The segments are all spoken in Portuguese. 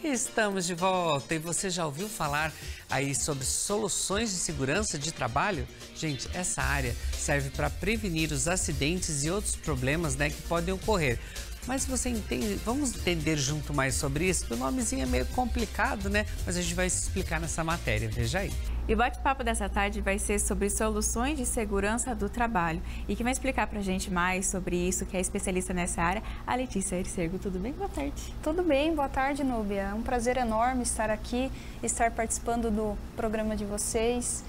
Estamos de volta e você já ouviu falar aí sobre soluções de segurança de trabalho? Gente, essa área serve para prevenir os acidentes e outros problemas, que podem ocorrer. Mas você entende, vamos entender junto mais sobre isso? O nomezinho é meio complicado, mas a gente vai se explicar nessa matéria, veja aí. E o bate-papo dessa tarde vai ser sobre soluções de segurança do trabalho. E quem vai explicar pra gente mais sobre isso, que é especialista nessa área, a Letícia Ercergo. Tudo bem? Boa tarde. Tudo bem, boa tarde, Núbia. É um prazer enorme estar aqui, estar participando do programa de vocês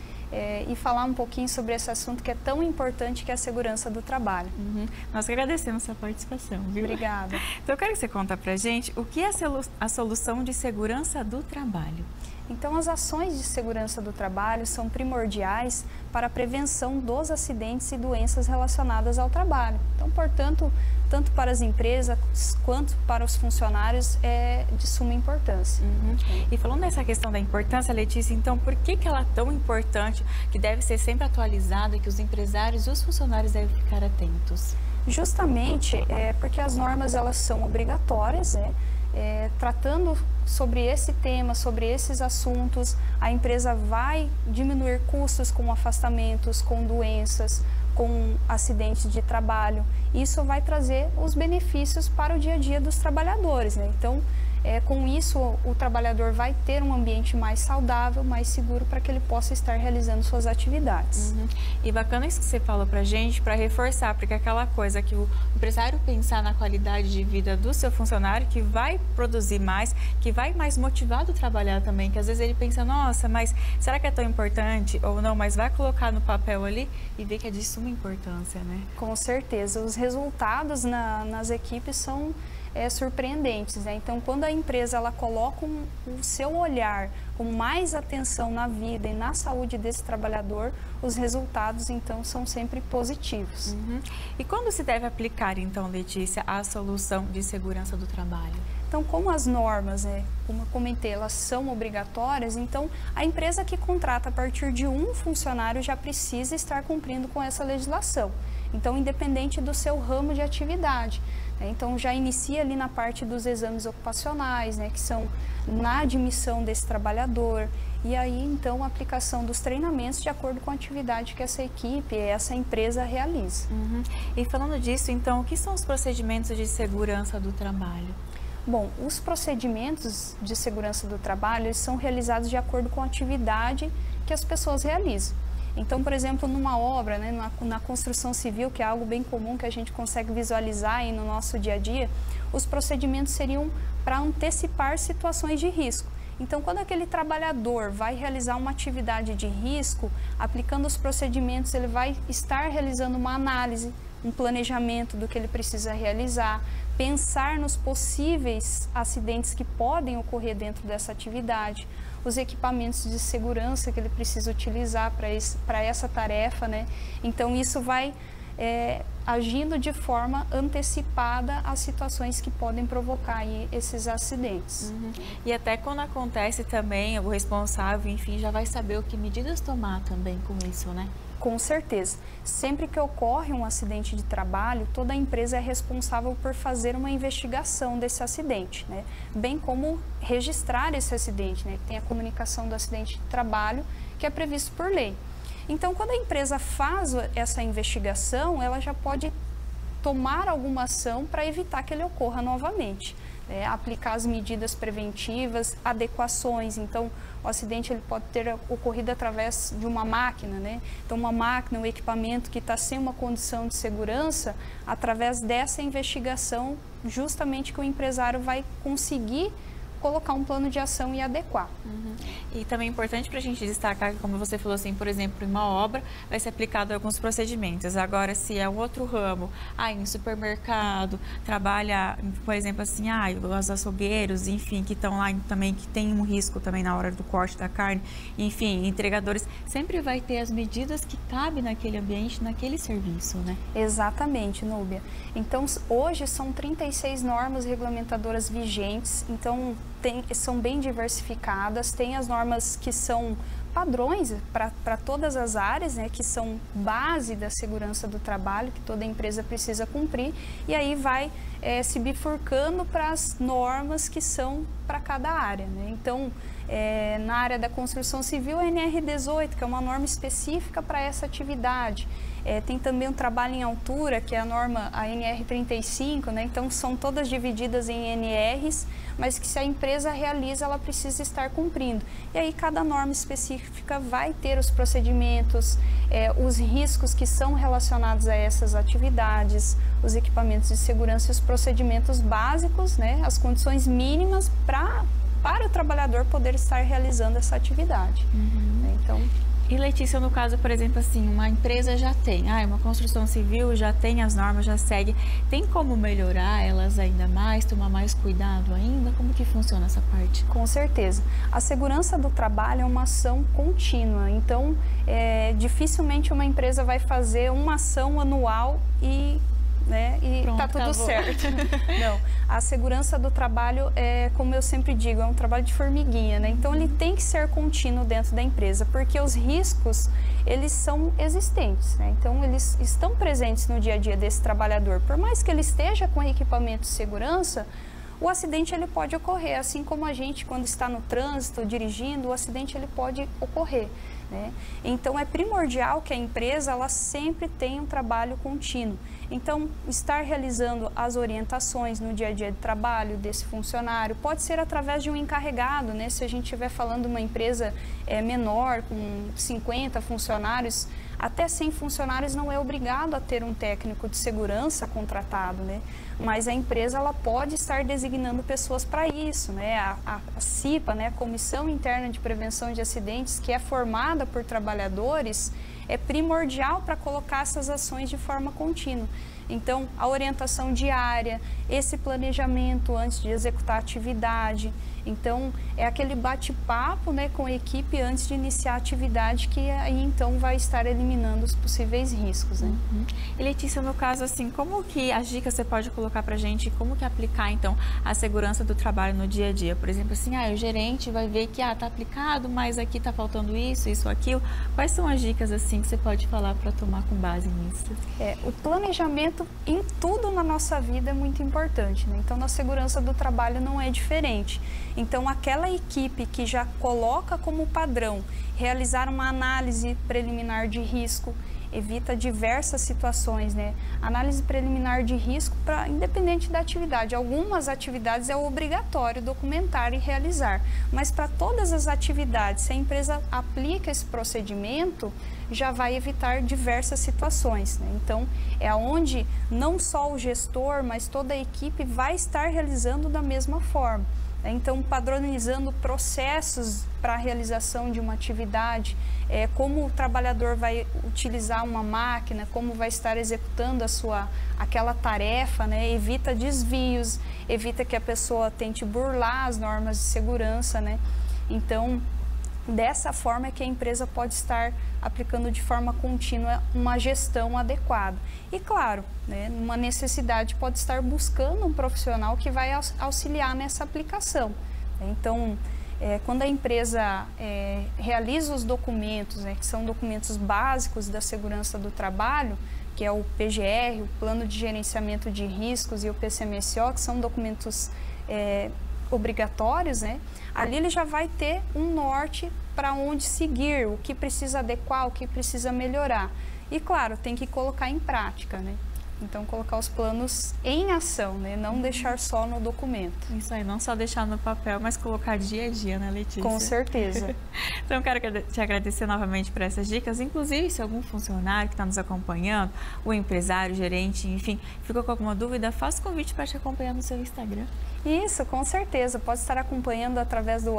e falar um pouquinho sobre esse assunto que é tão importante, que é a segurança do trabalho. Nós que agradecemos a sua participação, viu? Obrigada. Então eu quero que você conte pra gente o que é a solução de segurança do trabalho. Então, as ações de segurança do trabalho são primordiais para a prevenção dos acidentes e doenças relacionadas ao trabalho. Então, portanto, tanto para as empresas quanto para os funcionários é de suma importância. E falando nessa questão da importância, Letícia, então por que ela é tão importante, que deve ser sempre atualizada e que os empresários e os funcionários devem ficar atentos? Justamente porque as normas elas são obrigatórias, tratando sobre esse tema, sobre esses assuntos, a empresa vai diminuir custos com afastamentos, com doenças, com acidentes de trabalho. Isso vai trazer os benefícios para o dia a dia dos trabalhadores, Então, com isso, o trabalhador vai ter um ambiente mais saudável, mais seguro, para que ele possa estar realizando suas atividades. E bacana isso que você falou pra gente, para reforçar, porque aquela coisa que o empresário pensar na qualidade de vida do seu funcionário, que vai produzir mais, que vai mais motivado a trabalhar também, que às vezes ele pensa, nossa, mas será que é tão importante ou não? Mas vai colocar no papel ali e ver que é de suma importância, Com certeza, os resultados nas equipes são surpreendentes, Então, quando a empresa ela coloca o seu olhar com mais atenção na vida e na saúde desse trabalhador, os resultados, então, são sempre positivos. E quando se deve aplicar, então, Letícia, a solução de segurança do trabalho? Então, como as normas, como eu comentei, elas são obrigatórias, então a empresa que contrata a partir de um funcionário já precisa estar cumprindo com essa legislação. Então, independente do seu ramo de atividade. Então, já inicia ali na parte dos exames ocupacionais, que são na admissão desse trabalhador. E aí, então, a aplicação dos treinamentos de acordo com a atividade que essa equipe, essa empresa realiza. E falando disso, então, o que são os procedimentos de segurança do trabalho? Bom, os procedimentos de segurança do trabalho eles são realizados de acordo com a atividade que as pessoas realizam. Então, por exemplo, numa obra, na construção civil, que é algo bem comum que a gente consegue visualizar aí no nosso dia a dia, os procedimentos seriam para antecipar situações de risco. Então, quando aquele trabalhador vai realizar uma atividade de risco, aplicando os procedimentos, ele vai estar realizando uma análise, um planejamento do que ele precisa realizar, pensar nos possíveis acidentes que podem ocorrer dentro dessa atividade, os equipamentos de segurança que ele precisa utilizar para essa tarefa, Então, isso vai agindo de forma antecipada às situações que podem provocar aí esses acidentes. E até quando acontece também, o responsável, enfim, já vai saber o que medidas tomar também com isso, Com certeza. Sempre que ocorre um acidente de trabalho, toda a empresa é responsável por fazer uma investigação desse acidente, bem como registrar esse acidente, Tem a comunicação do acidente de trabalho, que é previsto por lei. Então, quando a empresa faz essa investigação, ela já pode tomar alguma ação para evitar que ele ocorra novamente. Aplicar as medidas preventivas, adequações. Então, o acidente ele pode ter ocorrido através de uma máquina, Então, uma máquina, um equipamento que está sem uma condição de segurança, através dessa investigação, justamente que o empresário vai conseguir colocar um plano de ação e adequar. E também é importante para a gente destacar que, como você falou assim, por exemplo, em uma obra vai ser aplicado alguns procedimentos. Agora, se é um outro ramo, em supermercado, trabalha, por exemplo, assim, os açougueiros, enfim, que estão lá também, que tem um risco também na hora do corte da carne, enfim, entregadores, sempre vai ter as medidas que cabem naquele ambiente, naquele serviço, Exatamente, Núbia. Então, hoje são 36 normas regulamentadoras vigentes, então são bem diversificadas, tem as normas que são padrões para todas as áreas, né, que são base da segurança do trabalho, que toda empresa precisa cumprir, e aí vai se bifurcando para as normas que são para cada área, né? Então, na área da construção civil, a NR18, que é uma norma específica para essa atividade. Tem também o trabalho em altura, que é a norma, a NR35, né? Então são todas divididas em NRs, mas que se a empresa realiza, ela precisa estar cumprindo. E aí cada norma específica vai ter os procedimentos, os riscos que são relacionados a essas atividades, os equipamentos de segurança e os procedimentos básicos, né? As condições mínimas para o trabalhador poder estar realizando essa atividade. Então... E Letícia, no caso, por exemplo, assim, uma empresa já tem, uma construção civil já tem as normas, já segue, tem como melhorar elas ainda mais, tomar mais cuidado ainda? Como que funciona essa parte? Com certeza. A segurança do trabalho é uma ação contínua, então dificilmente uma empresa vai fazer uma ação anual e tá tudo certo. Não, a segurança do trabalho como eu sempre digo, é um trabalho de formiguinha, né? Então ele tem que ser contínuo dentro da empresa, porque os riscos, eles são existentes, né? Então eles estão presentes no dia a dia desse trabalhador. Por mais que ele esteja com equipamento de segurança, o acidente ele pode ocorrer, assim como a gente quando está no trânsito, dirigindo, o acidente ele pode ocorrer, né? Então é primordial que a empresa ela sempre tenha um trabalho contínuo. Então, estar realizando as orientações no dia a dia de trabalho desse funcionário, pode ser através de um encarregado, né? Se a gente estiver falando de uma empresa menor, com 50 funcionários, até 100 funcionários não é obrigado a ter um técnico de segurança contratado, né? Mas a empresa ela pode estar designando pessoas para isso, né? A CIPA, né? A Comissão Interna de Prevenção de Acidentes, que é formada por trabalhadores, é primordial para colocar essas ações de forma contínua. Então, a orientação diária, esse planejamento antes de executar a atividade. Então, é aquele bate-papo, né, com a equipe antes de iniciar a atividade, que aí então vai estar eliminando os possíveis riscos, né? E Letícia, no caso, assim, como que as dicas você pode colocar para a gente, como que aplicar então a segurança do trabalho no dia a dia? Por exemplo, assim, o gerente vai ver que tá aplicado, mas aqui tá faltando isso, aquilo. Quais são as dicas assim que você pode falar para tomar com base nisso? O planejamento em tudo na nossa vida é muito importante, né? Então, na segurança do trabalho não é diferente. Então, aquela equipe que já coloca como padrão realizar uma análise preliminar de risco, evita diversas situações, né? Análise preliminar de risco, independente da atividade. Algumas atividades é obrigatório documentar e realizar, mas para todas as atividades, se a empresa aplica esse procedimento, já vai evitar diversas situações, né? Então, é onde não só o gestor, mas toda a equipe vai estar realizando da mesma forma. Então, padronizando processos para a realização de uma atividade, como o trabalhador vai utilizar uma máquina, como vai estar executando aquela tarefa, né? Evita desvios, evita que a pessoa tente burlar as normas de segurança, né? Então, dessa forma é que a empresa pode estar aplicando de forma contínua uma gestão adequada. E claro, né, numa necessidade pode estar buscando um profissional que vai auxiliar nessa aplicação. Então, quando a empresa realiza os documentos, né, que são documentos básicos da segurança do trabalho, que é o PGR, o Plano de Gerenciamento de Riscos, e o PCMSO, que são documentos obrigatórios, né? Ali ele já vai ter um norte para onde seguir, o que precisa adequar, o que precisa melhorar. E claro, tem que colocar em prática, né? Então, colocar os planos em ação, né? Não deixar só no documento. Isso aí, não só deixar no papel, mas colocar dia a dia, né, Letícia? Com certeza. Então, quero te agradecer novamente por essas dicas. Inclusive, se algum funcionário que está nos acompanhando, o empresário, gerente, enfim, ficou com alguma dúvida, faça o convite para te acompanhar no seu Instagram. Isso, com certeza. Pode estar acompanhando através do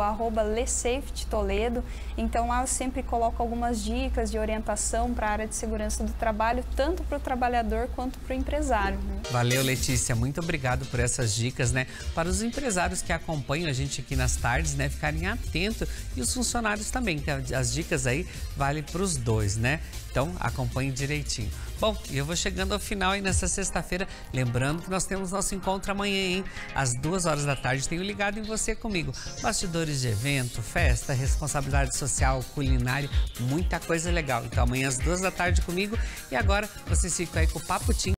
@LeSafetyToledo. Então, lá eu sempre coloco algumas dicas de orientação para a área de segurança do trabalho, tanto para o trabalhador quanto para para o empresário. Né? Valeu, Letícia, muito obrigado por essas dicas, né? Para os empresários que acompanham a gente aqui nas tardes, né? Ficarem atentos e os funcionários também, que as dicas aí valem para os dois, né? Então, acompanhe direitinho. Bom, e eu vou chegando ao final aí nessa sexta-feira, lembrando que nós temos nosso encontro amanhã, hein? Às 2 horas da tarde, tenho ligado em você comigo. Bastidores de evento, festa, responsabilidade social, culinária, muita coisa legal. Então, amanhã às 2 da tarde comigo. E agora, vocês ficam aí com o Papo Tim